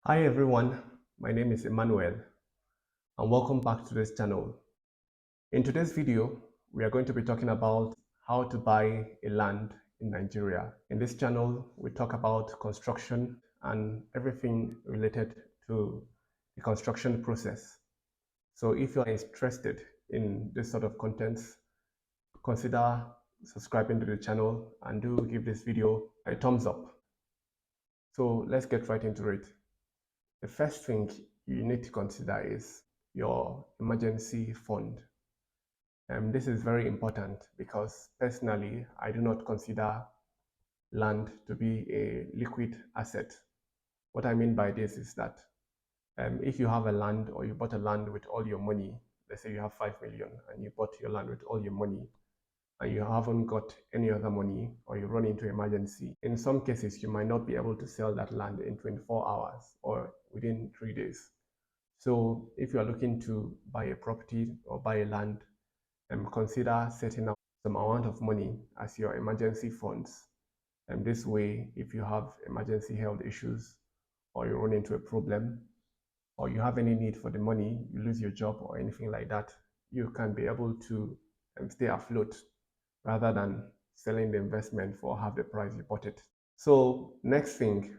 Hi everyone, my name is Emmanuel and welcome back to this channel. In today's video, we are going to be talking about how to buy a land in Nigeria. In this channel, we talk about construction and everything related to the construction process. So if you are interested in this sort of contents, consider subscribing to the channel and do give this video a thumbs up. So let's get right into it. The first thing you need to consider is your emergency fund. This is very important because personally, I do not consider land to be a liquid asset. What I mean by this is that if you have a land or you bought a land with all your money, let's say you have 5 million and you bought your land with all your money and you haven't got any other money or you run into emergency, in some cases, you might not be able to sell that land in 24 hours or within 3 days. So if you are looking to buy a property or buy a land, consider setting up some amount of money as your emergency funds. And this way, if you have emergency health issues or you run into a problem or you have any need for the money, you lose your job or anything like that, you can be able to stay afloat rather than selling the investment for half the price you bought it. So next thing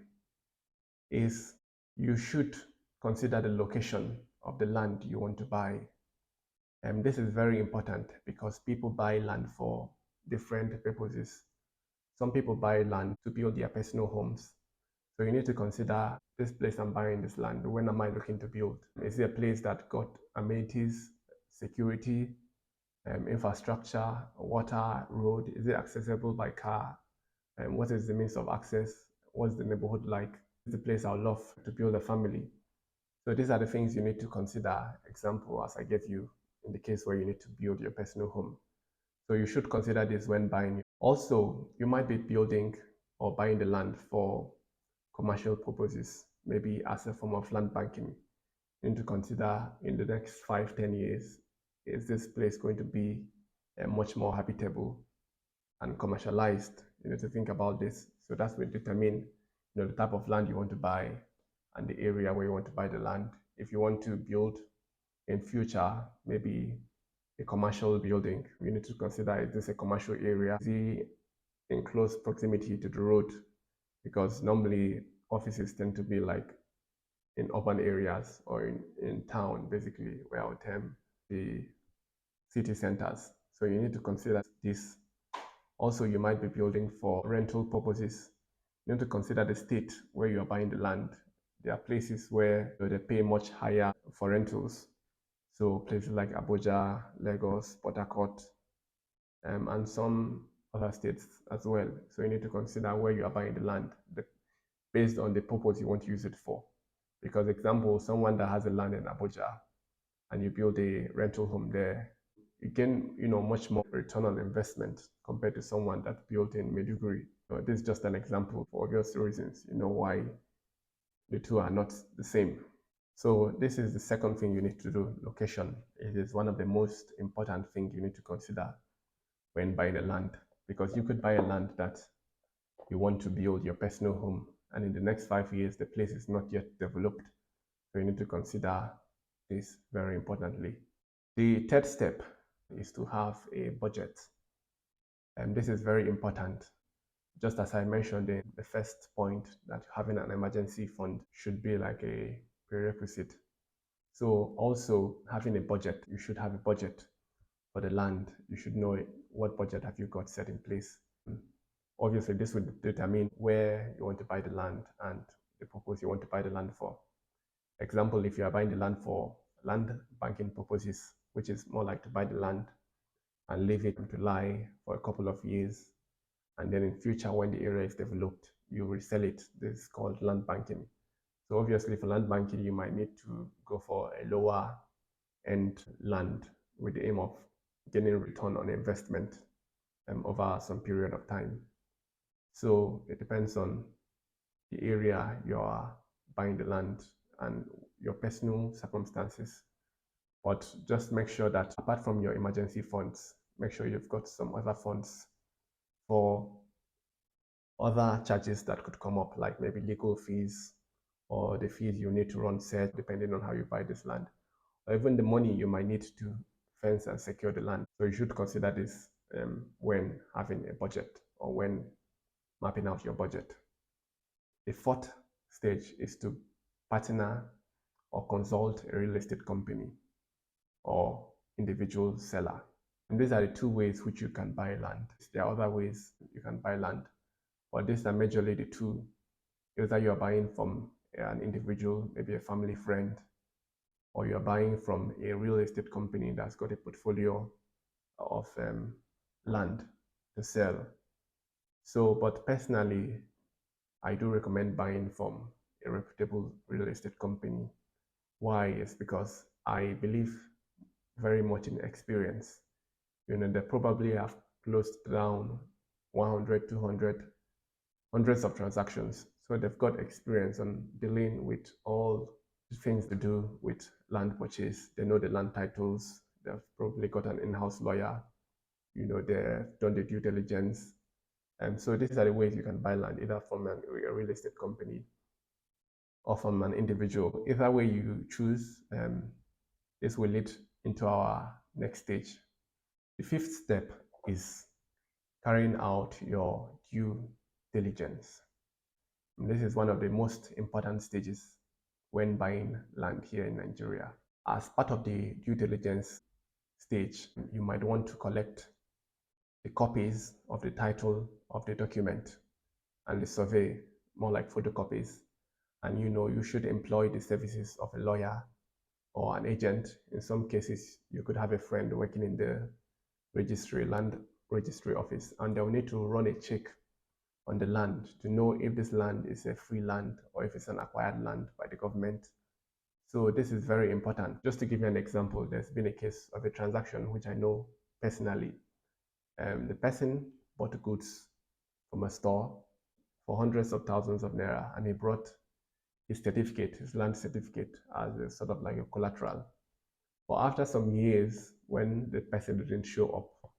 is you should consider the location of the land you want to buy. And this is very important because people buy land for different purposes. Some people buy land to build their personal homes. So you need to consider this place I'm buying this land. When am I looking to build? Is it a place that got amenities, security, infrastructure, water, road? Is it accessible by car? And what is the means of access? What's the neighborhood like? Is the place I would love to build a family? So these are the things you need to consider. Example, as I gave you in the case where you need to build your personal home. So you should consider this when buying. Also, you might be building or buying the land for commercial purposes, maybe as a form of land banking. You need to consider in the next 5, 10 years, is this place going to be much more habitable and commercialized? You need to think about this. So that will determine the type of land you want to buy and the area where you want to buy the land. If you want to build in future, maybe a commercial building, you need to consider, is this a commercial area? Is it in close proximity to the road? Because normally offices tend to be like in urban areas or in town, basically, where I would term the city centers. So you need to consider this. Also, you might be building for rental purposes. You need to consider the state where you are buying the land. There are places where they pay much higher for rentals. So places like Abuja, Lagos, Port Harcourt, and some other states as well. So you need to consider where you are buying the land based on the purpose you want to use it for. Because example, someone that has a land in Abuja and you build a rental home there, you gain much more return on investment compared to someone that built in Maiduguri. So this is just an example for obvious reasons, why the two are not the same. So this is the second thing you need to do, location. It is one of the most important things you need to consider when buying a land, because you could buy a land that you want to build your personal home, and in the next 5 years, the place is not yet developed. So you need to consider this very importantly. The third step is to have a budget. And this is very important. Just as I mentioned in the first point, that having an emergency fund should be like a prerequisite. So also having a budget, you should have a budget for the land. You should know what budget have you got set in place. Obviously, this would determine where you want to buy the land and the purpose you want to buy the land for. Example, if you are buying the land for land banking purposes, which is more like to buy the land and leave it to lie for a couple of years, and then in future when the area is developed, you resell it. This is called land banking. So obviously for land banking, you might need to go for a lower end land with the aim of getting return on investment over some period of time. So it depends on the area you are buying the land and your personal circumstances. But just make sure that apart from your emergency funds, make sure you've got some other funds for other charges that could come up, like maybe legal fees or the fees you need to run search depending on how you buy this land, or even the money you might need to fence and secure the land. So you should consider this when having a budget or when mapping out your budget. The fourth stage is to partner or consult a real estate company or individual seller. And these are the two ways which you can buy land. There are other ways you can buy land, but these are majorly the two. Either you are buying from an individual, maybe a family friend, or you are buying from a real estate company that's got a portfolio of land to sell. So, but personally, I do recommend buying from a reputable real estate company. Why? Is because I believe very much in experience. They probably have closed down 100, 200, hundreds of transactions. So they've got experience on dealing with all the things to do with land purchase. They know the land titles. They've probably got an in-house lawyer. They've done the due diligence. And so these are the ways you can buy land, either from a real estate company or from an individual. Either way you choose, this will lead into our next stage. The fifth step is carrying out your due diligence. And this is one of the most important stages when buying land here in Nigeria. As part of the due diligence stage, you might want to collect the copies of the title of the document and the survey, more like photocopies. And you should employ the services of a lawyer or an agent. In some cases, you could have a friend working in the land registry office, and they'll need to run a check on the land to know if this land is a free land or if it's an acquired land by the government. So this is very important. Just to give you an example, there's been a case of a transaction which I know personally. The person bought goods from a store for hundreds of thousands of naira, and he brought his certificate, his land certificate, as a sort of like a collateral. But after some years, when the person didn't show up,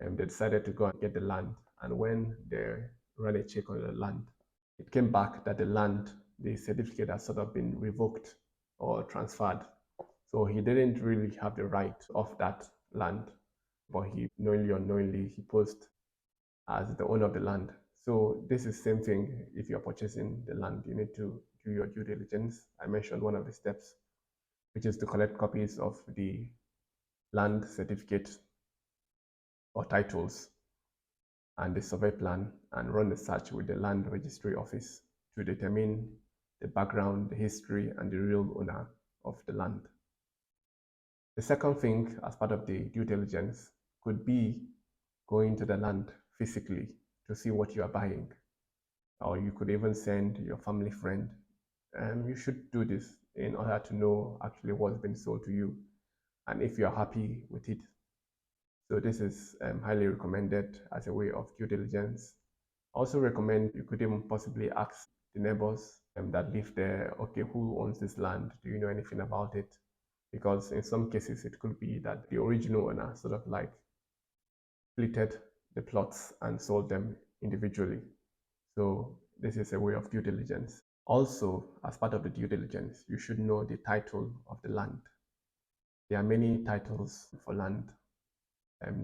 they decided to go and get the land. And when they ran a check on the land, it came back that the certificate had sort of been revoked or transferred. So he didn't really have the right of that land, but he knowingly or unknowingly he posed as the owner of the land. So this is the same thing. If you're purchasing the land, you need to do your due diligence. I mentioned one of the steps, which is to collect copies of the land certificate or titles and the survey plan, and run a search with the land registry office to determine the background, the history, and the real owner of the land. The second thing as part of the due diligence could be going to the land physically to see what you are buying. Or you could even send your family friend. You should do this in order to know actually what's been sold to you and if you're happy with it. So this is highly recommended as a way of due diligence. Also recommend you could even possibly ask the neighbors that live there, okay, who owns this land? Do you know anything about it? Because in some cases it could be that the original owner sort of like splitted the plots and sold them individually. So this is a way of due diligence. Also, as part of the due diligence, you should know the title of the land. There are many titles for land.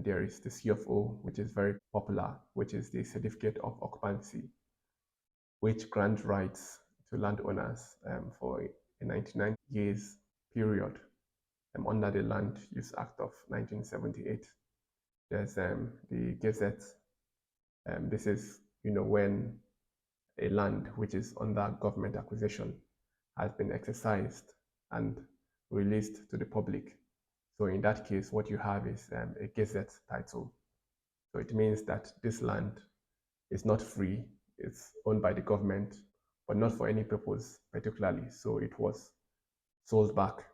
There is the CFO, which is very popular, which is the Certificate of Occupancy, which grants rights to landowners for a 99 years period under the Land Use Act of 1978. There's the Gazette. This is, when a land which is under government acquisition has been exercised and released to the public. So in that case, what you have is a Gazette title. So it means that this land is not free, it's owned by the government, but not for any purpose particularly. So it was sold back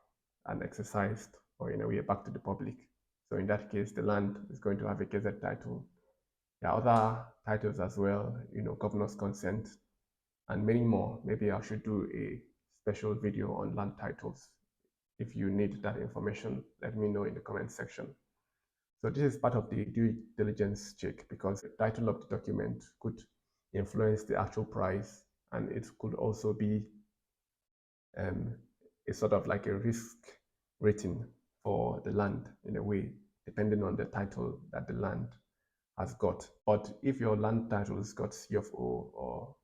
and exercised, or in a way, back to the public. So in that case, the land is going to have a Gazette title. There are other titles as well, governor's consent, and many more. Maybe I should do a special video on land titles. If you need that information, let me know in the comment section. So this is part of the due diligence check, because the title of the document could influence the actual price, and it could also be um, it's sort of like a risk rating for the land in a way, depending on the title that the land has got. But if your land title has got CFO or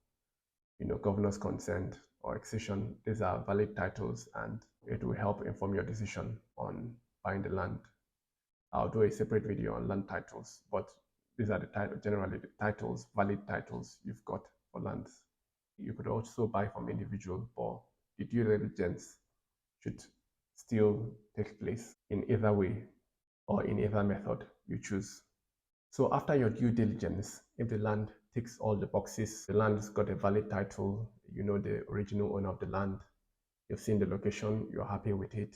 governor's consent or accession, these are valid titles and it will help inform your decision on buying the land. I'll do a separate video on land titles, but these are the generally the titles, valid titles you've got for lands. You could also buy from individual, but the due diligence should still take place in either way or in either method you choose. So after your due diligence, if the land ticks all the boxes, the land's got a valid title, you know the original owner of the land, you've seen the location, you're happy with it,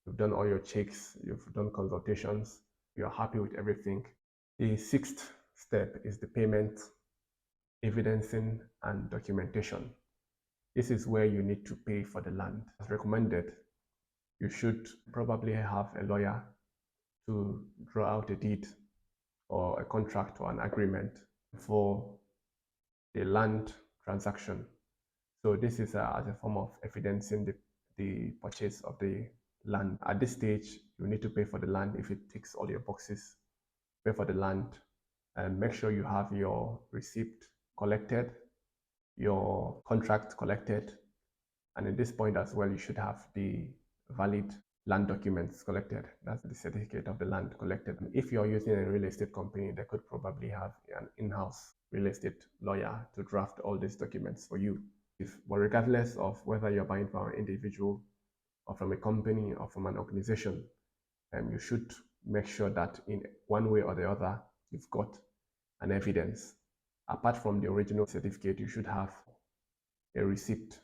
you've done all your checks, you've done consultations, you're happy with everything. The sixth step is the payment, evidencing, and documentation. This is where you need to pay for the land. As recommended, you should probably have a lawyer to draw out a deed or a contract or an agreement for the land transaction. So this is as a form of evidencing the purchase of the land. At this stage, you need to pay for the land if it ticks all your boxes. Pay for the land and make sure you have your receipt collected, your contract collected, and at this point as well, you should have the valid land documents collected. That's the certificate of the land collected. If you're using a real estate company, they could probably have an in-house real estate lawyer to draft all these documents for you. But regardless of whether you're buying from an individual or from a company or from an organization, you should make sure that in one way or the other, you've got an evidence. Apart from the original certificate, you should have a receipt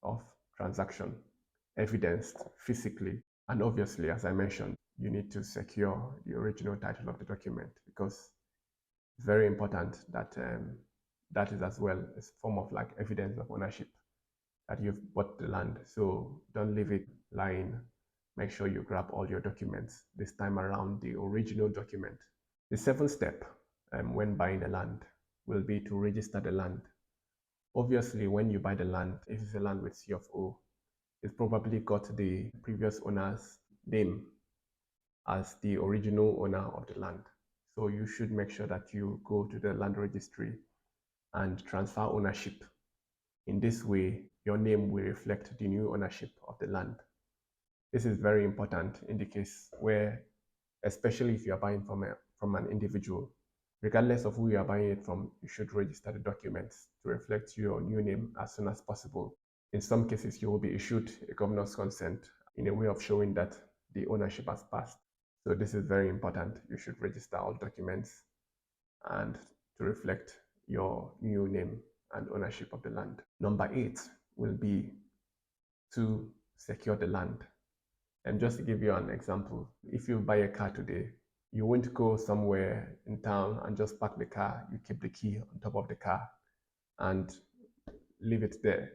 of transaction evidenced physically. And obviously, as I mentioned, you need to secure the original title of the document because it's very important that that is as well a form of like evidence of ownership that you've bought the land. So don't leave it lying. Make sure you grab all your documents, this time around the original document. The seventh step when buying the land will be to register the land. Obviously, when you buy the land, if it's a land with CFO, it's probably got the previous owner's name as the original owner of the land. So you should make sure that you go to the land registry and transfer ownership. In this way, your name will reflect the new ownership of the land. This is very important in the case where, especially if you are buying from an individual, regardless of who you are buying it from, you should register the documents to reflect your new name as soon as possible. In some cases, you will be issued a governor's consent in a way of showing that the ownership has passed. So this is very important. You should register all documents and to reflect your new name and ownership of the land. Number 8 will be to secure the land. And just to give you an example, if you buy a car today, you won't go somewhere in town and just park the car. You keep the key on top of the car and leave it there.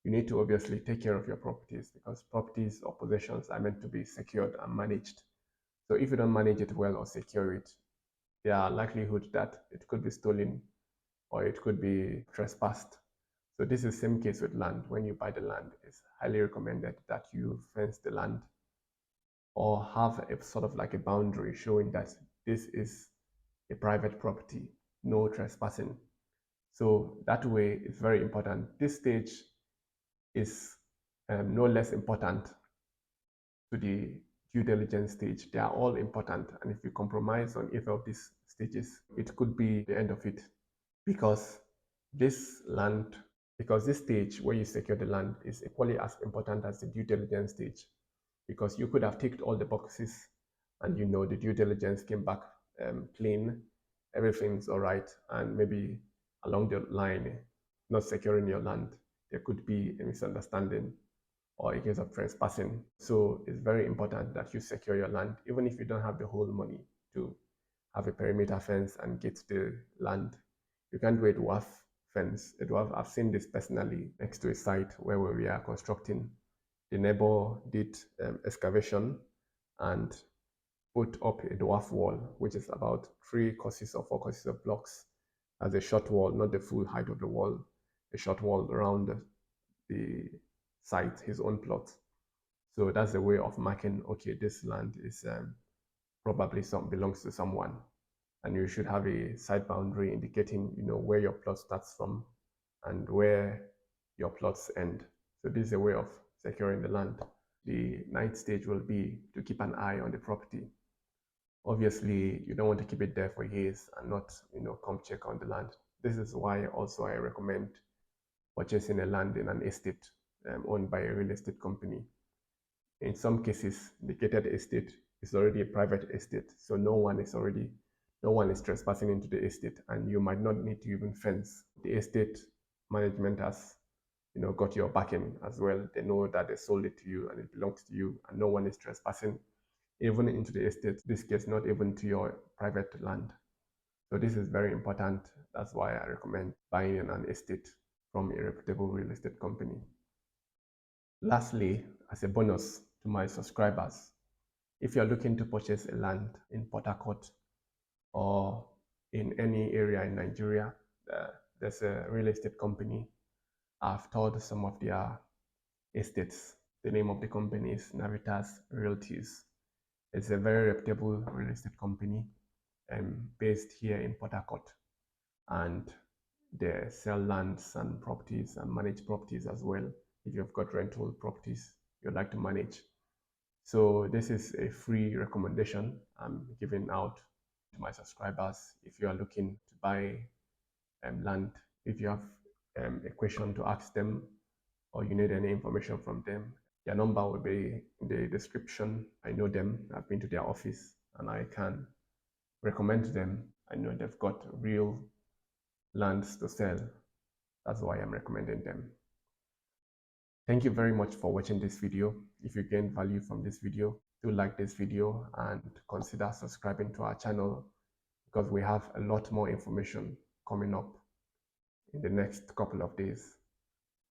You need to obviously take care of your properties because properties or possessions are meant to be secured and managed. So if you don't manage it well or secure it, there are likelihood that it could be stolen or it could be trespassed. So this is the same case with land. When you buy the land, it's highly recommended that you fence the land or have a sort of like a boundary showing that this is a private property, no trespassing. So that way it's very important. This stage is no less important to the due diligence stage. They are all important, and if you compromise on either of these stages, it could be the end of it because this stage where you secure the land is equally as important as the due diligence stage because you could have ticked all the boxes and the due diligence came back clean, everything's all right, and maybe along the line, not securing your land, there could be a misunderstanding or a case of trespassing. So it's very important that you secure your land, even if you don't have the whole money to have a perimeter fence and get the land. You can't do a dwarf fence. I've seen this personally next to a site where we are constructing. The neighbor did excavation and put up a dwarf wall, which is about 3 courses or 4 courses of blocks as a short wall, not the full height of the wall, a short wall around the site, his own plot. So that's a way of marking, okay, this land is probably belongs to someone. And you should have a side boundary indicating, where your plot starts from and where your plots end. So this is a way of securing the land. The ninth stage will be to keep an eye on the property. Obviously, you don't want to keep it there for years and not, come check on the land. This is why also I recommend purchasing a land in an estate owned by a real estate company. In some cases, the gated estate is already a private estate, so no one is trespassing into the estate, and you might not need to even fence. The estate management has, got your backing as well. They know that they sold it to you and it belongs to you, and no one is trespassing even into the estate. This case, not even to your private land. So this is very important. That's why I recommend buying an estate from a reputable real estate company. Lastly, as a bonus to my subscribers, if you're looking to purchase a land in Port Harcourt or in any area in Nigeria, there's a real estate company. I've toured some of their estates. The name of the company is Navitas Realties. It's a very reputable real estate company based here in Port Harcourt, and they sell lands and properties and manage properties as well. If you've got rental properties you'd like to manage. So this is a free recommendation I'm giving out to my subscribers. If you are looking to buy land, if you have a question to ask them or you need any information from them, their number will be in the description. I know them. I've been to their office and I can recommend them. I know they've got real lands to sell. That's why I'm recommending them. Thank you very much for watching this video. If you gained value from this video, do like this video and consider subscribing to our channel, because we have a lot more information coming up in the next couple of days.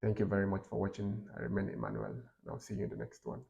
Thank you very much for watching. I remain Emmanuel, and I'll see you in the next one.